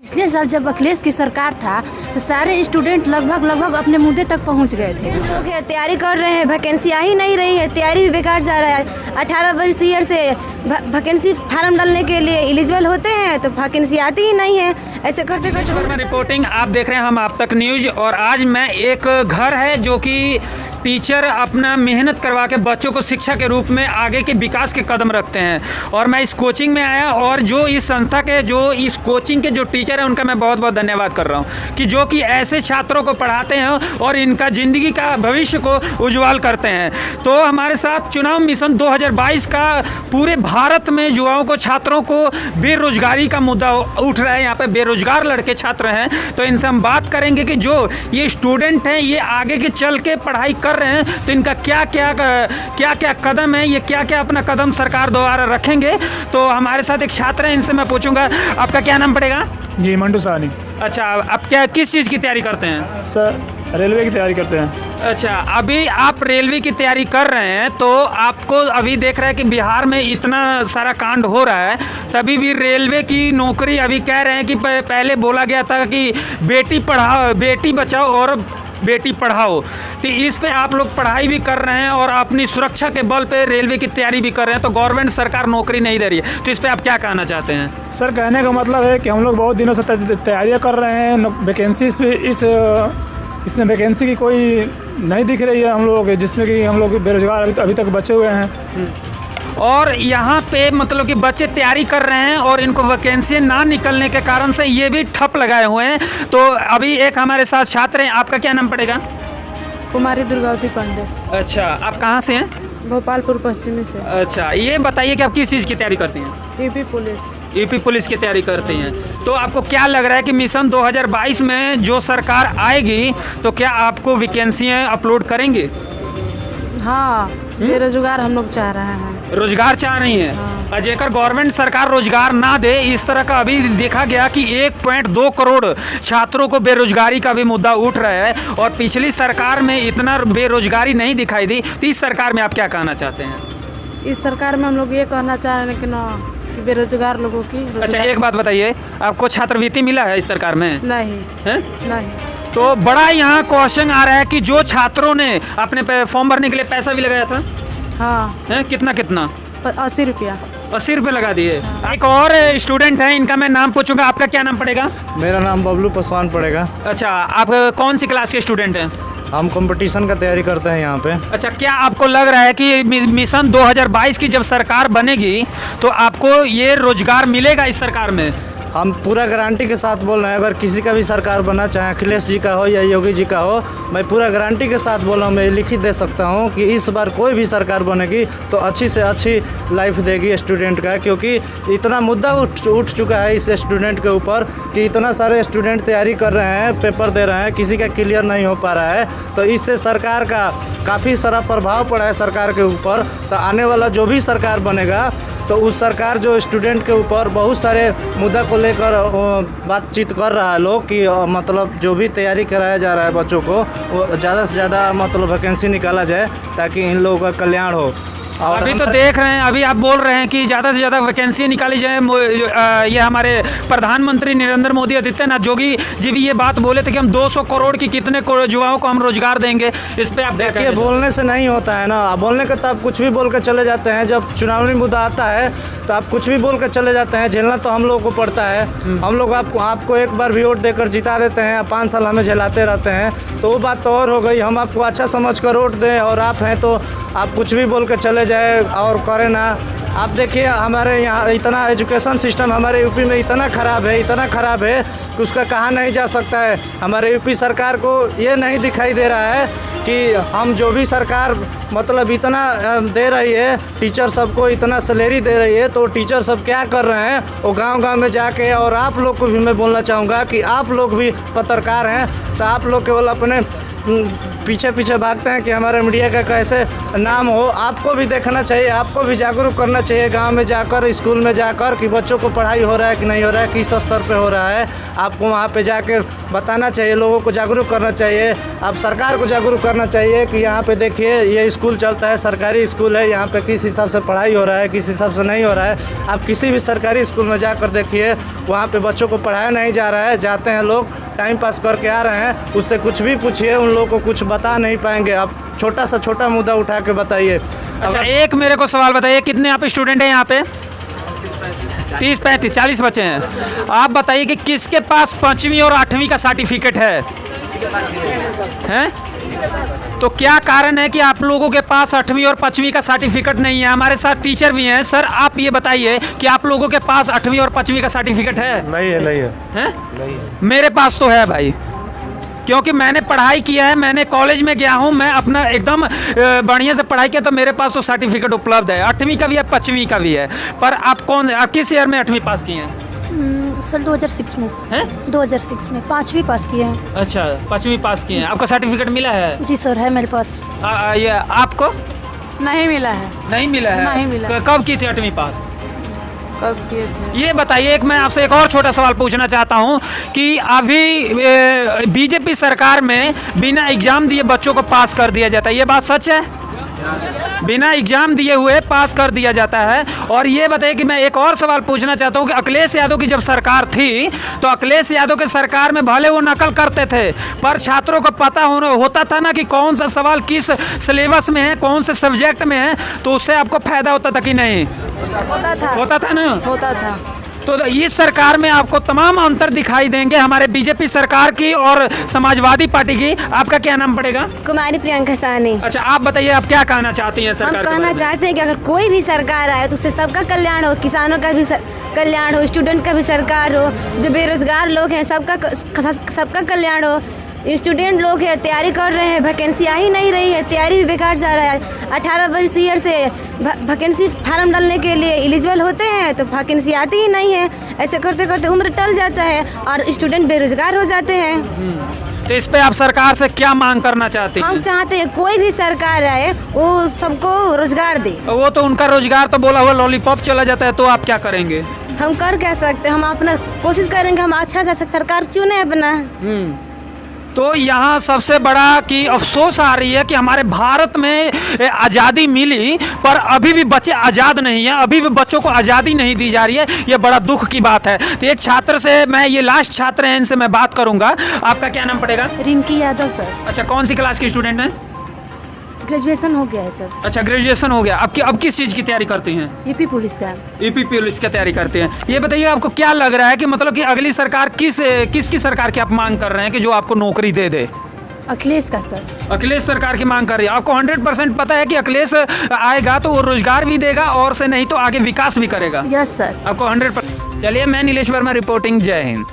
पिछले साल जब अखिलेश की सरकार था तो सारे स्टूडेंट लगभग अपने मुद्दे तक पहुंच गए थे। लोग तैयारी कर रहे हैं, वैकेंसी आ ही नहीं रही है, तैयारी भी बेकार जा रहा है। 18 वर्ष ईयर से वैकेंसी फार्म डालने के लिए एलिजिबल होते हैं तो वैकेंसी आती ही नहीं है। ऐसे करते करते रिपोर्टिंग आप देख रहे हैं हम आप तक न्यूज़। और आज मैं एक घर है जो कि टीचर अपना मेहनत करवा के बच्चों को शिक्षा के रूप में आगे के विकास के कदम रखते हैं। और मैं इस कोचिंग में आया और जो इस संस्था के जो इस कोचिंग के जो टीचर हैं उनका मैं बहुत बहुत धन्यवाद कर रहा हूं कि जो कि ऐसे छात्रों को पढ़ाते हैं और इनका ज़िंदगी का भविष्य को उज्ज्वल करते हैं। तो हमारे साथ चुनाव मिशन 2022 का पूरे भारत में युवाओं को छात्रों को बेरोजगारी का मुद्दा उठ रहा है। यहाँ पे बेरोजगार लड़के छात्र हैं तो इनसे हम बात करेंगे कि जो ये स्टूडेंट हैं ये आगे के चल के पढ़ाई कर रहे हैं तो इनका क्या क्या कदम है, ये क्या क्या अपना कदम सरकार द्वारा रखेंगे। तो हमारे साथ एक छात्र हैं, इनसे मैं पूछूंगा आपका क्या नाम पड़ेगा? जी मंटू साहनी। अच्छा, आप क्या किस चीज़ की तैयारी करते हैं? सर रेलवे की तैयारी करते हैं। अच्छा, अभी आप रेलवे की तैयारी कर रहे हैं तो आपको अभी देख रहे हैं कि बिहार में इतना सारा कांड हो रहा है, तभी भी रेलवे की नौकरी अभी कह रहे हैं कि पहले बोला गया था कि बेटी पढ़ाओ, बेटी बचाओ और बेटी पढ़ाओ। तो इस पे आप लोग पढ़ाई भी कर रहे हैं और अपनी सुरक्षा के बल पे रेलवे की तैयारी भी कर रहे हैं, तो गवर्नमेंट सरकार नौकरी नहीं दे रही है, तो इस पे आप क्या कहना चाहते हैं? सर कहने का मतलब है कि हम लोग बहुत दिनों से तैयारियां कर रहे हैं, वैकेंसी इसमें वैकेंसी की कोई नहीं दिख रही है हम लोग, जिसमें कि हम लोग बेरोजगार अभी तक बचे हुए हैं। और यहाँ पे मतलब कि बच्चे तैयारी कर रहे हैं और इनको वैकेंसी ना निकलने के कारण से ये भी ठप लगाए हुए हैं। तो अभी एक हमारे साथ छात्र हैं, आपका क्या नाम पड़ेगा? कुमारी दुर्गावती पांडे। अच्छा, आप कहाँ से हैं? भोपालपुर पश्चिमी से। अच्छा, ये बताइए कि आप किस चीज़ की तैयारी करती हैं? UP police. यूपी पुलिस की तैयारी करती हैं। तो आपको क्या लग रहा है कि मिशन 2022 में जो सरकार आएगी तो क्या आपको वैकेंसियाँ अपलोड करेंगे? हाँ, बेरोजगार हम लोग चाह रहे हैं। रोजगार चाह रही है। हाँ। जेकर गवर्नमेंट सरकार रोजगार ना दे, इस तरह का अभी देखा गया कि 1.2 करोड़ छात्रों को बेरोजगारी का भी मुद्दा उठ रहा है और पिछली सरकार में इतना बेरोजगारी नहीं दिखाई दी। तो इस सरकार में आप क्या कहना चाहते हैं? इस सरकार में हम लोग ये कहना चाह रहे हैं कि ना बेरोजगार लोगों की। अच्छा, एक बात बताइए, आपको छात्रवृत्ति मिला है इस सरकार में? नहीं है? नहीं। तो बड़ा यहाँ क्वेश्चन आ रहा है कि जो छात्रों ने अपने फॉर्म भरने के लिए पैसा भी लगाया था, हाँ है कितना 80 रुपया। 80 रुपये लगा दिए। एक और स्टूडेंट है, इनका मैं नाम पूछूंगा, आपका क्या नाम पड़ेगा? मेरा नाम बबलू पासवान पड़ेगा। अच्छा, आप कौन सी क्लास के स्टूडेंट हैं? हम कंपटीशन का तैयारी करते हैं यहाँ पे। अच्छा, क्या आपको लग रहा है कि मिशन 2022 की जब सरकार बनेगी तो आपको ये रोजगार मिलेगा इस सरकार में? हम पूरा गारंटी के साथ बोल रहे हैं, अगर किसी का भी सरकार बनना चाहे अखिलेश जी का हो या योगी जी का हो, मैं पूरा गारंटी के साथ बोल रहा हूँ, मैं लिखित दे सकता हूँ कि इस बार कोई भी सरकार बनेगी तो अच्छी से अच्छी लाइफ देगी स्टूडेंट का। क्योंकि इतना मुद्दा उठ चुका है इस स्टूडेंट के ऊपर कि इतना सारे स्टूडेंट तैयारी कर रहे हैं, पेपर दे रहे हैं, किसी का क्लियर नहीं हो पा रहा है। तो इससे सरकार का काफ़ी सारा प्रभाव पड़ा है सरकार के ऊपर। तो आने वाला जो भी सरकार बनेगा तो उस सरकार जो स्टूडेंट के ऊपर बहुत सारे मुद्दा को लेकर बातचीत कर रहा है लोग कि मतलब जो भी तैयारी कराया जा रहा है बच्चों को वो ज़्यादा से ज़्यादा मतलब वैकेंसी निकाला जाए ताकि इन लोगों का कल्याण हो। और अभी तो देख रहे हैं, अभी आप बोल रहे हैं कि ज़्यादा से ज़्यादा वैकेंसी निकाली जाए। ये हमारे प्रधानमंत्री नरेंद्र मोदी आदित्यनाथ जोगी जी भी ये बात बोले थे कि हम 200 करोड़ की कितने युवाओं को हम रोजगार देंगे। इस पर आप देखिए, बोलने से नहीं होता है ना, बोलने का तो आप कुछ भी बोल कर चले जाते हैं। जब चुनावी मुद्दा आता है तो आप कुछ भी बोल कर चले जाते हैं, झेलना तो हम लोगों को पड़ता है। हम लोग आपको एक बार भी वोट देकर जिता देते हैं, 5 साल हमें झेलाते रहते हैं, तो वो बात तो और हो गई। हम आपको अच्छा समझ कर वोट दें और आप हैं तो आप कुछ भी बोल कर चले जाए और करें ना। आप देखिए, हमारे यहाँ इतना एजुकेशन सिस्टम हमारे यूपी में इतना ख़राब है कि उसका कहा नहीं जा सकता है। हमारे यूपी सरकार को ये नहीं दिखाई दे रहा है कि हम जो भी सरकार मतलब इतना दे रही है, टीचर सबको इतना सैलरी दे रही है, तो टीचर सब क्या कर रहे हैं वो गांव-गांव में जाके। और आप लोग को भी मैं बोलना चाहूँगा कि आप लोग भी पत्रकार हैं तो आप लोग केवल अपने पीछे भागते हैं कि हमारे मीडिया का कैसे नाम हो। आपको भी देखना चाहिए, आपको भी जागरूक करना चाहिए गांव में जाकर, स्कूल में जाकर कि बच्चों को पढ़ाई हो रहा है कि नहीं हो रहा है, किस स्तर पे हो रहा है। आपको वहां पे जाकर बताना चाहिए, लोगों को जागरूक करना चाहिए। आप सरकार को जागरूक करना चाहिए कि यहाँ पे देखिए ये स्कूल चलता है, सरकारी स्कूल है, यहाँ पे किस हिसाब से पढ़ाई हो रहा है, किस हिसाब से नहीं हो रहा है। आप किसी भी सरकारी स्कूल में जाकर देखिए, वहाँ पे बच्चों को पढ़ाया नहीं जा रहा है। जाते हैं लोग, टाइम पास करके आ रहे हैं, उससे कुछ भी पूछिए उन लोगों को कुछ बता नहीं पाएंगे। आप छोटा सा छोटा मुद्दा उठा के बताइए। अच्छा, एक मेरे को सवाल बताइए, कितने आप स्टूडेंट हैं यहाँ पे? 30, 35, 40 बच्चे हैं। आप बताइए कि किसके पास 5वीं और 8वीं का सर्टिफिकेट है? हैं? तो क्या कारण है कि आप लोगों के पास 8वीं और 5वीं का सर्टिफिकेट नहीं है? हमारे साथ टीचर भी हैं। सर, आप ये बताइए कि आप लोगों के पास 8वीं और 5वीं का सर्टिफिकेट है? नहीं है, नहीं है, हैं? नहीं है। मेरे पास तो है भाई, क्योंकि मैंने पढ़ाई किया है, मैंने कॉलेज में गया हूँ, मैं अपना एकदम बढ़िया से पढ़ाई किया, तो मेरे पास तो सर्टिफिकेट उपलब्ध है। 8वीं का भी है, 5वीं का भी है। पर आप किस ईयर में 8वीं पास किए हैं? सर 2006 में हैं? 2006 में 5वीं पास किए हैं। अच्छा, 5वीं पास किए हैं। आपका सर्टिफिकेट मिला है? जी सर, है मेरे पास। ये आपको नहीं मिला है। नहीं मिला है? नहीं मिला। कब की थी 8वीं पास? कब किए थे? ये बताइए, एक मैं आपसे एक और छोटा सवाल पूछना चाहता हूँ कि अभी बीजेपी सरकार में बिना एग्जाम दिए बच्चों को पास कर दिया जाता है, ये बात सच है? बिना एग्जाम दिए हुए पास कर दिया जाता है। और ये बताइए कि मैं एक और सवाल पूछना चाहता हूँ कि अखिलेश यादव की जब सरकार थी, तो अखिलेश यादव के सरकार में भले वो नकल करते थे, पर छात्रों को पता होता था ना कि कौन सा सवाल किस सिलेबस में है, कौन से सब्जेक्ट में है, तो उससे आपको फायदा होता था कि नहीं? होता था ना? होता था। तो इस सरकार में आपको तमाम अंतर दिखाई देंगे, हमारे बीजेपी सरकार की और समाजवादी पार्टी की। आपका क्या नाम पड़ेगा? कुमारी प्रियंका साहनी। अच्छा, आप बताइए, आप क्या कहना चाहती हैं हम सरकार के कहना बारे में? चाहते हैं कि अगर कोई भी सरकार आए तो उससे सबका कल्याण हो, किसानों का भी कल्याण हो, स्टूडेंट का भी सरकार हो, जो बेरोजगार लोग हैं सबका कल्याण हो। स्टूडेंट लोग हैं, तैयारी कर रहे हैं, वैकेंसी आ ही नहीं रही है, तैयारी भी बेकार जा रहा है। 18 वर्ष ईयर से वैकेंसी फार्म डालने के लिए एलिजिबल होते हैं तो वैकेंसी आती ही नहीं है। ऐसे करते करते उम्र टल जाता है और स्टूडेंट बेरोजगार हो जाते हैं। तो इस पे आप सरकार से क्या मांग करना चाहते हैं? हम चाहते हैं कोई भी सरकार आए वो सबको रोजगार दे। वो तो उनका रोजगार तो बोला हुआ लॉलीपॉप चला जाता है, तो आप क्या करेंगे? हम कर क्या सकते हैं, हम अपना कोशिश करेंगे, हम अच्छा सा सरकार चुने अपना। तो यहाँ सबसे बड़ा कि अफसोस आ रही है कि हमारे भारत में आज़ादी मिली, पर अभी भी बच्चे आज़ाद नहीं हैं, अभी भी बच्चों को आज़ादी नहीं दी जा रही है। ये बड़ा दुख की बात है। तो एक छात्र से मैं, ये लास्ट छात्र हैं, इनसे मैं बात करूंगा। आपका क्या नाम पड़ेगा? रिंकी यादव सर। अच्छा, कौन सी क्लास की स्टूडेंट हैं? ग्रेजुएशन हो गया है सर। अच्छा, ग्रेजुएशन हो गया। अब किस चीज़ की तैयारी करती हैं? यूपी पुलिस का। यूपी पुलिस की तैयारी करते हैं। ये बताइए, आपको क्या लग रहा है कि मतलब कि अगली सरकार किसकी सरकार की आप मांग कर रहे हैं कि जो आपको नौकरी दे दे? अखिलेश का सर। अखिलेश सरकार की मांग कर रही है। आपको 100% पता है कि अखिलेश आएगा तो वो रोजगार भी देगा और से नहीं तो आगे विकास भी करेगा? Yes sir. आपको 100%। चलिए, मैं नीलेश वर्मा रिपोर्टिंग, जय हिंद।